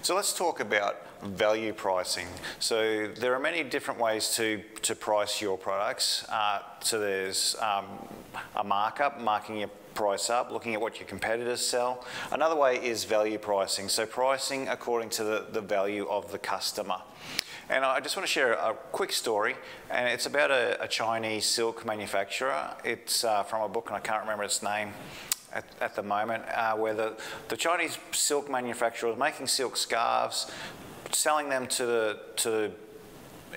So let's talk about value pricing. So there are many different ways to price your products. So there's a markup, marking your price up, looking at what your competitors sell. Another way is value pricing. So pricing according to the value of the customer. And I just want to share a quick story, and it's about a Chinese silk manufacturer. It's from a book, and I can't remember its name at the moment, where the Chinese silk manufacturer was making silk scarves, selling them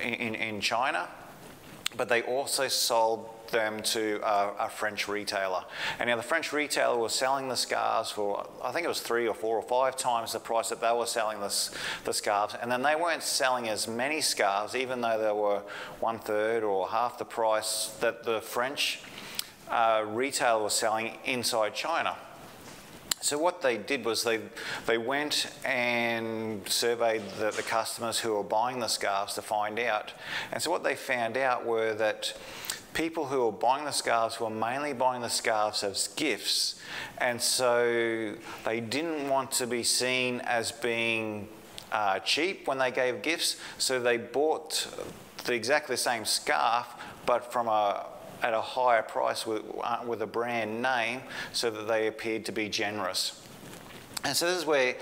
in China, but they also sold them to a French retailer. And now the French retailer was selling the scarves for, I think it was 3 or 4 or 5 times the price that they were selling the scarves. And then they weren't selling as many scarves, even though they were 1/3 or half the price that the French retailer was selling inside China. So what they did was they went and surveyed the customers who were buying the scarves to find out. And so what they found out were that people who were buying the scarves were mainly buying the scarves as gifts. And so they didn't want to be seen as being cheap when they gave gifts. So they bought exactly the same scarf, but at a higher price with a brand name, so that they appeared to be generous. And so this is where,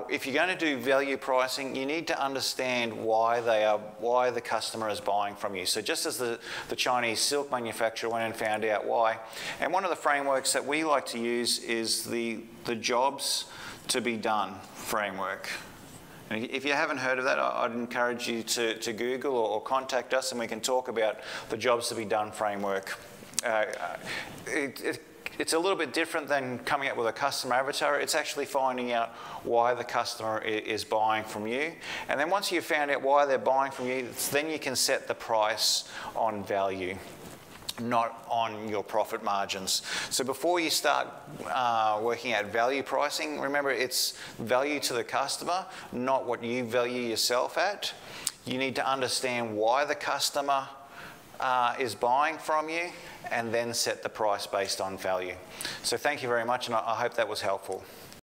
if you're going to do value pricing, you need to understand why the customer is buying from you. So just as the Chinese silk manufacturer went and found out why. And one of the frameworks that we like to use is the jobs to be done framework. And if you haven't heard of that, I'd encourage you to Google or contact us, and we can talk about the jobs to be done framework. It's a little bit different than coming up with a customer avatar. It's actually finding out why the customer is buying from you. And then once you've found out why they're buying from you, then you can set the price on value, not on your profit margins. So before you start working at value pricing, remember it's value to the customer, not what you value yourself at. You need to understand why the customer is buying from you, and then set the price based on value. So thank you very much, and I hope that was helpful.